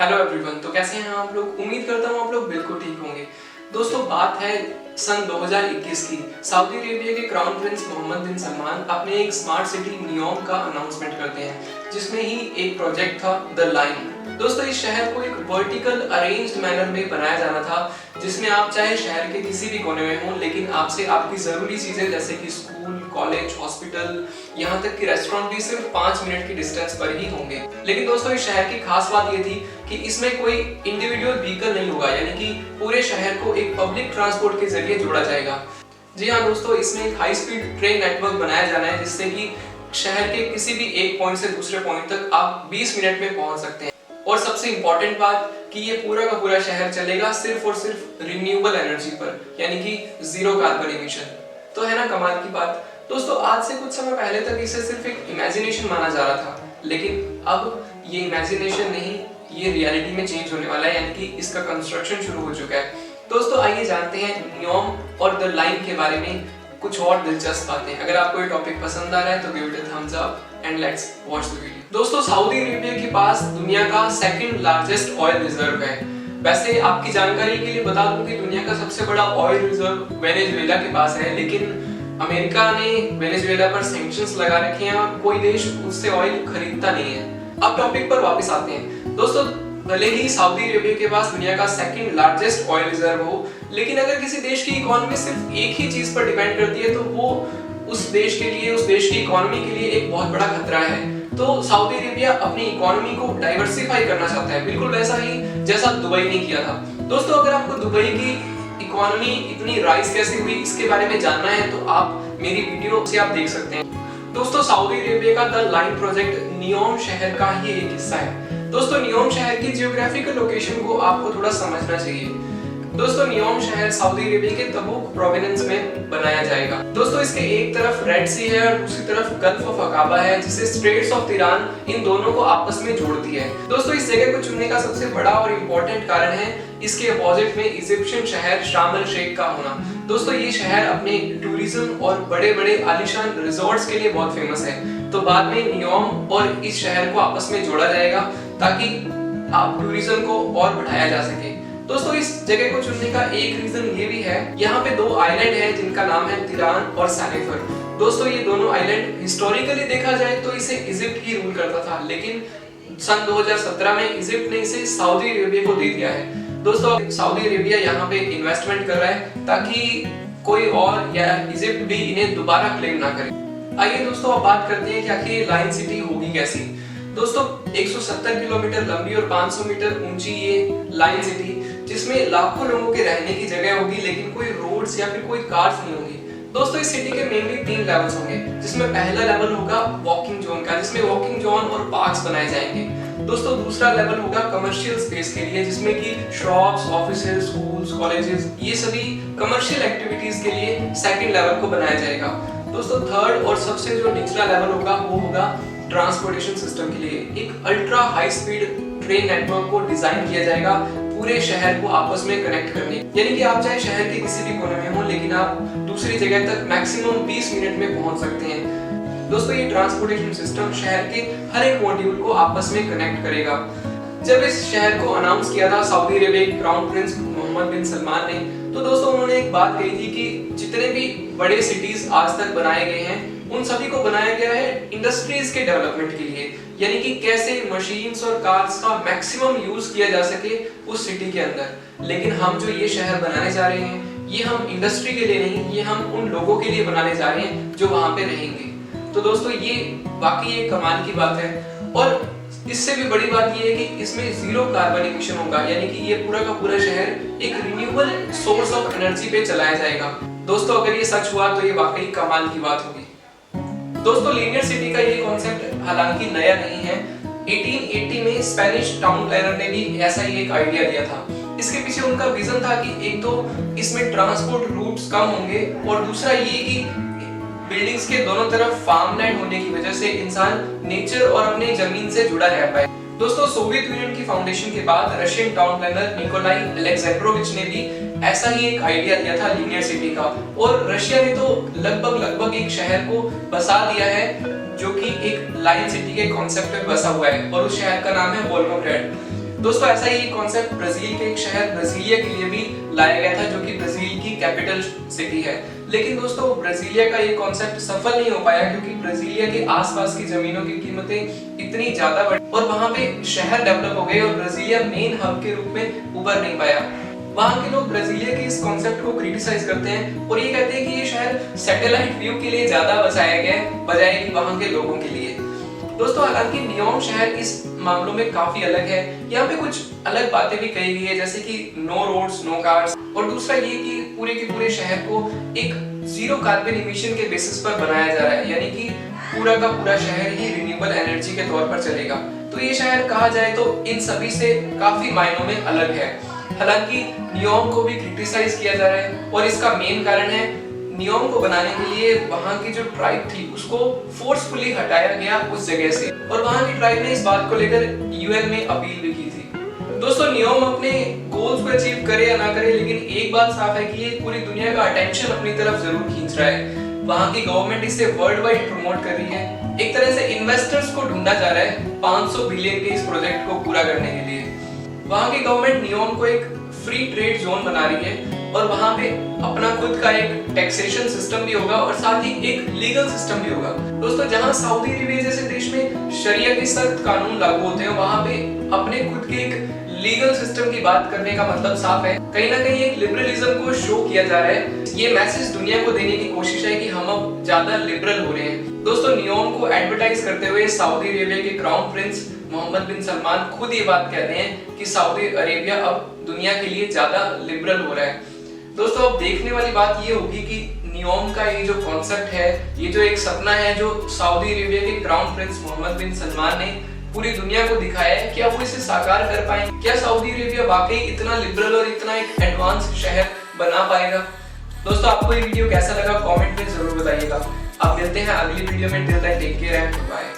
Hello everyone. तो कैसे हैं आप लोग? उम्मीद करता हूँ आप लोग बिल्कुल ठीक होंगे। दोस्तों, बात है सन 2021 की। सऊदी अरेबिया के क्राउन प्रिंस मोहम्मद बिन सलमान अपने एक स्मार्ट सिटी नियोम का अनाउंसमेंट करते हैं, जिसमें ही एक प्रोजेक्ट था द लाइन। दोस्तों, इस शहर को एक वर्टिकल अरेंज्ड मैनर में बनाया जाना था, जिसमें आप चाहे शहर के किसी भी कोने में हों, लेकिन आपसे आपकी जरूरी चीजें जैसे कि स्कूल, कॉलेज, हॉस्पिटल, यहाँ तक कि रेस्टोरेंट भी सिर्फ 5 मिनट की डिस्टेंस पर ही होंगे। लेकिन दोस्तों, इस शहर की खास बात ये थी कि इसमें कोई इंडिविजुअल व्हीकल नहीं होगा, यानी कि पूरे शहर को एक पब्लिक ट्रांसपोर्ट के जरिए जोड़ा जाएगा। जी हाँ दोस्तों, इसमें एक हाई स्पीड ट्रेन नेटवर्क बनाया जाना है, जिससे कि शहर के किसी भी एक पॉइंट से दूसरे पॉइंट तक आप 20 मिनट में पहुंच सकते हैं। और सबसे इंपॉर्टेंट बात कि ये पूरा का पूरा शहर चलेगा सिर्फ और सिर्फ रिन्यूएबल एनर्जी पर, यानी कि जीरो कार्बन इमिशन। तो है ना कमाल की बात। दोस्तों, आज से कुछ समय पहले तक इसे सिर्फ एक इमेजिनेशन माना जा रहा था, लेकिन अब ये इमेजिनेशन नहीं, ये रियलिटी में चेंज होने वाला है, यानी कि इसका कंस्ट्रक्शन शुरू हो चुका है। दोस्तों, आइए जानते हैं नियोम और द लाइन के बारे में कुछ और दिलचस्प बातें। अगर आपको ये टॉपिक पसंद आ रहा है तो give it a thumbs up and let's watch the video. दोस्तों, सऊदी अरेबिया के पास दुनिया का सेकंड लार्जेस्ट ऑयल रिजर्व है। वैसे आपकी जानकारी के लिए बता दूं कि दुनिया का सबसे बड़ा ऑयल रिजर्व वेनेजुएला के पास है, लेकिन अमेरिका ने वेनेजुएला पर सैंक्शंस लगा रखे हैं और कोई देश उससे ऑयल खरीदता नहीं है। अब टॉपिक पर वापस आते हैं। दोस्तों, भले ही सऊदी अरेबिया के पास दुनिया का सेकंड लार्जेस्ट ऑयल रिजर्व हो, लेकिन अगर किसी देश की इकोनॉमी सिर्फ एक ही चीज पर डिपेंड करती है तो वो उस देश के लिए, उस देश की इकोनॉमी के लिए एक बहुत बड़ा खतरा है। तो सऊदी अरेबिया अपनी इकोनॉमी को डाइवर्सिफाई करना चाहता है, बिल्कुल वैसा ही जैसा दुबई ने किया था। दोस्तों, अगर आपको दुबई की इकोनॉमी इतनी राइज कैसे हुई इसके बारे में जानना है तो आप मेरी वीडियो से आप देख सकते हैं। दोस्तों, सऊदी अरेबिया का द लाइन प्रोजेक्ट नियोम शहर का ही एक हिस्सा है। दोस्तों, नियोम शहर की जियोग्राफिकल लोकेशन को आपको थोड़ा समझना चाहिए। दोस्तों, नियोम शहर सऊदी अरेबिया के तबूक प्रोविंस में बनाया जाएगा। दोस्तों, इसके एक तरफ रेड सी है और दूसरी तरफ गल्फ ऑफ अकाबा है, जिसे स्ट्रेट्स ऑफ तिरान इन दोनों को आपस में जोड़ती है। दोस्तों, इस जगह को चुनने का सबसे बड़ा और इम्पोर्टेंट कारण है इसके अपोजिट में इजिप्शियन शहर शार्म एल शेख का होना। दोस्तों, ये शहर अपने टूरिज्म और बड़े-बड़े आलीशान रिजॉर्ट्स के लिए बहुत फेमस है। तो बाद में नियोम और इस शहर को आपस में जोड़ा जाएगा ताकि आप टूरिज्म को और बढ़ाया जा सके। दोस्तों, इस जगह को चुनने का एक रीजन ये भी है, यहाँ पे 2 आइलैंड हैं जिनका नाम है तिरान और सानेफर। दोस्तों, ये दोनों आइलैंड हिस्टोरिकली देखा जाए तो इसे इजिप्ट ही रूल करता था, लेकिन सन 2017 में इजिप्ट ने इसे सऊदी अरेबिया को दे दिया है। दोस्तों, सऊदी अरेबिया यहाँ पे इन्वेस्टमेंट कर रहा है ताकि कोई और या इजिप्ट भी इन्हें दोबारा क्लेम ना करे। आइए दोस्तों, अब बात करते हैं कि आखिर लाइन सिटी होगी कैसी। दोस्तों, 170 किलोमीटर लंबी और 500 मीटर ऊंची ये लाइन सिटी, जिसमें लाखों लोगों के रहने की जगह होगी, लेकिन कोई रोड्स या फिर कोई कार्स नहीं होगी। दोस्तों, इस सिटी के मेनली 3 लेवल्स होंगे, जिसमें पहला लेवल होगा वॉकिंग जोन का, जिसमें वॉकिंग जोन और पार्क्स बनाए जाएंगे। दोस्तों, दूसरा लेवल होगा कमर्शियल स्पेस के लिए, जिसमें कि शॉप्स, ऑफिसेज, स्कूल्स, कॉलेजेस, ये सभी कमर्शियल एक्टिविटीज के लिए सेकंड लेवल को बनाया जाएगा। दोस्तों, थर्ड और सबसे जो निचला लेवल होगा वो होगा ट्रांसपोर्टेशन सिस्टम के लिए। एक ultra high speed train network को डिजाइन किया जाएगा पूरे शहर को आपस में कनेक्ट करने, यानी कि आप चाहे शहर के किसी भी कोने में हो, लेकिन आप दूसरी जगह तक मैक्सिमम 20 मिनट में पहुंच सकते हैं। दोस्तों, ये ट्रांसपोर्टेशन सिस्टम शहर के हर एक मॉड्यूल को आपस में कनेक्ट करेगा। जब इस शहर को अनाउंस किया था सऊदी अरेबिया के क्राउन प्रिंस मोहम्मद बिन सलमान ने, तो दोस्तों उन्होंने एक बात कही थी कि जितने भी बड़े सिटीज आज तक बनाए गए हैं उन सभी को बनाया गया है इंडस्ट्रीज के डेवलपमेंट के लिए, यानी कि कैसे मशीन्स और कार्स का मैक्सिमम यूज किया जा सके उस सिटी के अंदर। लेकिन हम जो ये शहर बनाने जा रहे हैं, ये हम इंडस्ट्री के लिए नहीं, ये हम उन लोगों के लिए बनाने जा रहे हैं जो वहां पे रहेंगे। तो दोस्तों, ये वाकई एक कमाल की बात है। और इससे भी बड़ी बात ये है कि इसमें जीरो कार्बन इमिशन होगा, यानी कि ये पूरा का पूरा शहर एक रिन्यूएबल सोर्स ऑफ एनर्जी पे चलाया जाएगा। दोस्तों, अगर ये सच हुआ तो ये वाकई कमाल की बात होगी। दोस्तों, लीनियर सिटी का ये कॉन्सेप्ट हालांकि नया नहीं है। 1880 में स्पेनिश टाउन प्लानर ने भी ऐसा ही एक आइडिया दिया था। इसके पीछे उनका विजन था कि एक तो इसमें ट्रांसपोर्ट रूट्स कम होंगे और दूसरा ये कि बिल्डिंग्स के दोनों तरफ फार्मलैंड होने की वजह से इंसान नेचर और अपनी जमीन से जुड़ा रह पाए। दोस्तों, सोवियत यूनियन की फाउंडेशन के बाद Russian town planner Nikolai Alexandrovich ने भी ऐसा ही एक आइडिया दिया था लीनियर सिटी का, और रशिया ने तो लगभग एक शहर को बसा दिया है जो कि एक लाइन सिटी के कॉन्सेप्ट पे बसा हुआ है, और उस शहर का नाम है वोल्गोग्राड। दोस्तों ऐसा ही कॉन्सेप्ट ब्राजील के एक शहर ब्राजीलिया के लिए भी लाया गया था, जो कि ब्राजील की कैपिटल सिटी है। लेकिन दोस्तों ब्राजीलिया का ये कॉन्सेप्ट सफल नहीं हो पाया, क्योंकि ब्राजीलिया के आसपास की जमीनों की कीमतें इतनी ज्यादा बढ़ी और वहां पे शहर डेवलप हो गए और ब्राजीलिया मेन हब के रूप में उभर नहीं पाया। वहां के लोग ब्राजीलिया के इस कॉन्सेप्ट को क्रिटिसाइज करते हैं और ये कहते हैं कि ये शहर सैटेलाइट व्यू के लिए ज्यादा बसाया गया है बजाय कि वहां के लोगों के लिए। दोस्तों हालांकि नियोम शहर इस मामलों में काफी अलग है। यहाँ पे कुछ अलग बातें भी कही गई है, जैसे कि नो रोड्स नो कार्स, और दूसरा ये कि पूरे के पूरे शहर को एक जीरो कार्बन इमिशन के बेसिस पर बनाया जा रहा है, यानी कि पूरा का पूरा शहर ही रिन्यूएबल एनर्जी के तौर पर चलेगा। तो ये शहर कहा जाए तो इन सभी से काफी मायनों में अलग है। हालांकि नियोम को भी क्रिटिसाइज किया जा रहा है और इसका मेन कारण है नियोम को बनाने के लिए वहां की जो ट्राइब थी उसको फोर्सफुली हटाया गया उस जगह से, और वहां की ट्राइब ने इस बात को लेकर यूएन में अपील भी की थी। दोस्तों नियोम अपने गोल्स को अचीव करे या ना करे, लेकिन एक बात साफ है कि ये पूरी दुनिया का अटेंशन अपनी तरफ जरूर खींच रहा है। वहां की गवर्नमेंट इसे वर्ल्ड वाइड प्रमोट कर रही है। एक तरह से इन्वेस्टर्स को ढूंढा जा रहा है 500 बिलियन के इस प्रोजेक्ट को पूरा करने के लिए। वहां की गवर्नमेंट नियोम को एक फ्री ट्रेड जोन बना रही है और वहां पे अपना खुद का एक टैक्सेशन सिस्टम भी होगा और साथ ही एक लीगल सिस्टम भी होगा। दोस्तों जहां सऊदी अरेबिया जैसे देश में शरिया के सख्त कानून लागू होते हैं, वहां पे अपने खुद के एक लीगल सिस्टम की बात करने का मतलब साफ है, कहीं ना कहीं एक लिबरलिज्म को शो किया जा रहा है। ये मैसेज दुनिया को देने की कोशिश है कि हम अब ज्यादा लिबरल हो रहे हैं। दोस्तों नियोम को एडवर्टाइज करते हुए सऊदी अरेबिया के क्राउन प्रिंस मोहम्मद बिन सलमान खुद ये बात कह रहे हैं कि सऊदी अरेबिया अब दुनिया के लिए ज्यादा लिबरल हो रहा है। दोस्तों अब देखने वाली बात ये होगी कि नियोम का ये जो कॉन्सेप्ट है, ये जो एक सपना है जो सऊदी अरेबिया के क्राउन प्रिंस मोहम्मद बिन सलमान ने पूरी दुनिया को दिखाया है, क्या वो इसे साकार कर पाएंगे? क्या सऊदी अरेबिया वाकई इतना लिबरल और इतना एक एडवांस शहर बना पाएगा? दोस्तों आपको ये वीडियो कैसा लगा कमेंट में जरूर बताइएगा। आप मिलते हैं अगली वीडियो में। Till then take care and bye.